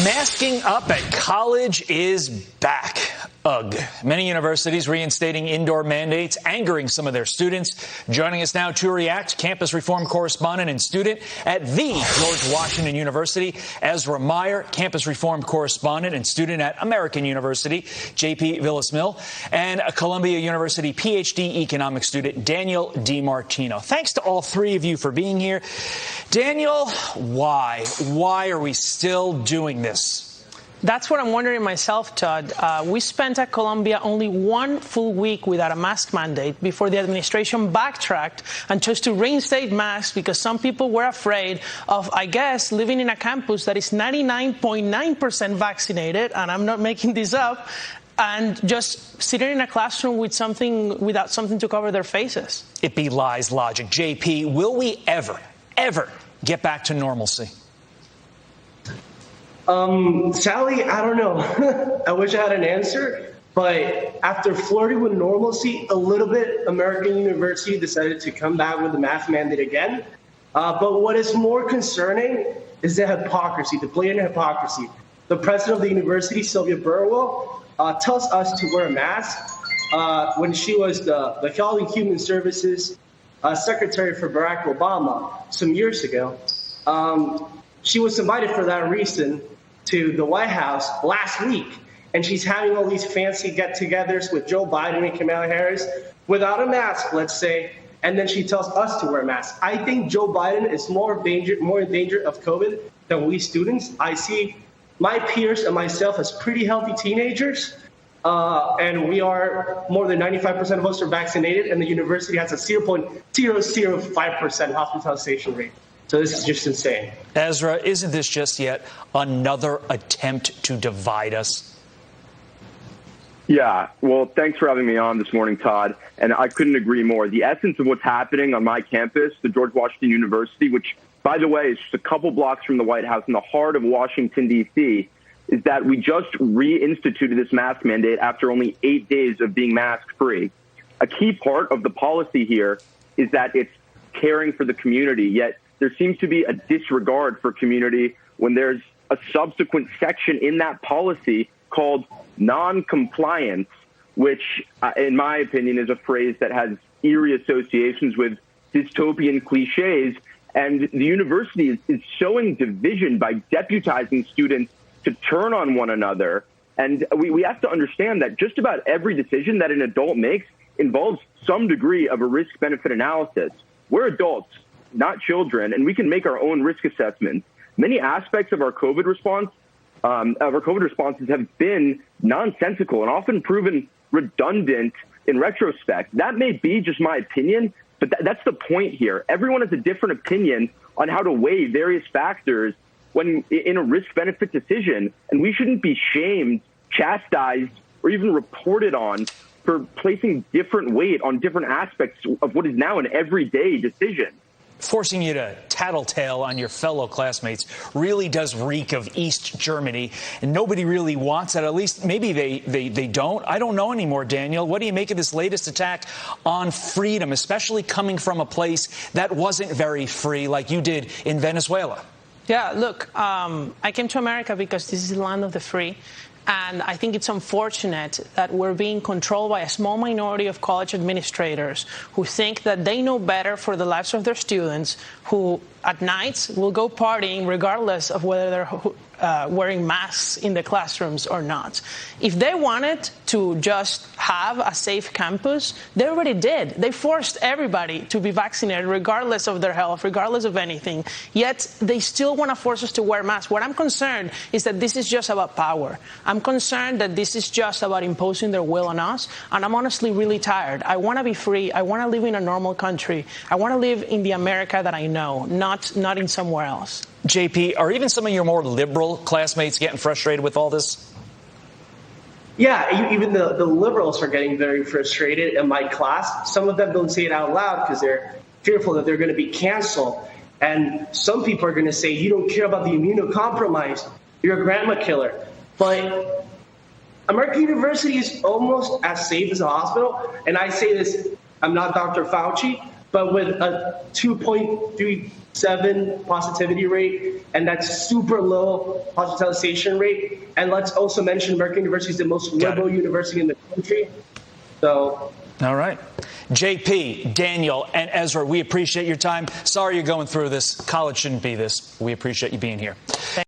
Masking up at college is back. Ugh. Many universities reinstating indoor mandates, angering some of their students. Joining us now to react, campus reform correspondent and student at the George Washington University, Ezra Meyer, campus reform correspondent and student at American University, J.P. Villasmil, and a Columbia University PhD economics student, Daniel DiMartino. Thanks to all three of you for being here. Daniel, why? Why are we still doing this? That's what I'm wondering myself, Todd. We spent at Columbia only one full week without a mask mandate before the administration backtracked and chose to reinstate masks because some people were afraid of, I guess, living in a campus that is 99.9% vaccinated, and I'm not making this up, and just sitting in a classroom with without something to cover their faces. It belies logic. JP, will we ever get back to normalcy? Sally, I don't know. I wish I had an answer, but after flirting with normalcy a little bit, American University decided to come back with the mask mandate again. But what is more concerning is the hypocrisy, the blatant hypocrisy. The president of the university, Sylvia Burwell, tells us to wear a mask when she was the Health and Human Services secretary for Barack Obama some years ago. She was invited for that reason to the White House last week, and she's having all these fancy get-togethers with Joe Biden and Kamala Harris without a mask, let's say, and then she tells us to wear masks. I think Joe Biden is more in danger of COVID than we students. I see my peers and myself as pretty healthy teenagers, and we are more than 95% of us are vaccinated, and the university has a 0.005% hospitalization rate. So this is just insane. Ezra, isn't this just yet another attempt to divide us? Yeah, well, thanks for having me on this morning, Todd. And I couldn't agree more. The essence of what's happening on my campus, the George Washington University, which, by the way, is just a couple blocks from the White House in the heart of Washington, D.C., is that we just reinstituted this mask mandate after only 8 days of being mask-free. A key part of the policy here is that it's caring for the community, yet there seems to be a disregard for community when there's a subsequent section in that policy called non-compliance, which, in my opinion, is a phrase that has eerie associations with dystopian cliches. And the university is showing division by deputizing students to turn on one another. And we have to understand that just about every decision that an adult makes involves some degree of a risk-benefit analysis. We're adults, not children, and we can make our own risk assessments. Many aspects of our COVID responses have been nonsensical and often proven redundant in retrospect. That may be just my opinion, but that's the point here. Everyone has a different opinion on how to weigh various factors when in a risk-benefit decision, and we shouldn't be shamed, chastised, or even reported on for placing different weight on different aspects of what is now an everyday decision. Forcing you to tattletale on your fellow classmates really does reek of East Germany, and nobody really wants that. At least maybe they don't. I don't know anymore, Daniel. What do you make of this latest attack on freedom, especially coming from a place that wasn't very free like you did in Venezuela? Yeah, look, I came to America because this is the land of the free. And I think it's unfortunate that we're being controlled by a small minority of college administrators who think that they know better for the lives of their students, who at nights will go partying regardless of whether they're wearing masks in the classrooms or not. If they wanted to just have a safe campus, they already did. They forced everybody to be vaccinated regardless of their health, regardless of anything. Yet they still want to force us to wear masks. What I'm concerned is that this is just about power. I'm concerned that this is just about imposing their will on us. And I'm honestly really tired. I want to be free. I want to live in a normal country. I want to live in the America that I know, not in somewhere else. JP, are even some of your more liberal classmates getting frustrated with all this? Yeah, even the liberals are getting very frustrated in my class. Some of them don't say it out loud because they're fearful that they're going to be canceled. And some people are going to say, you don't care about the immunocompromised. You're a grandma killer. But American University is almost as safe as a hospital. And I say this, I'm not Dr. Fauci, but with a 2.37 positivity rate, and that's super low hospitalization rate. And let's also mention American University is the most liberal university in the country. So. All right. JP, Daniel, and Ezra, we appreciate your time. Sorry you're going through this. College shouldn't be this. We appreciate you being here.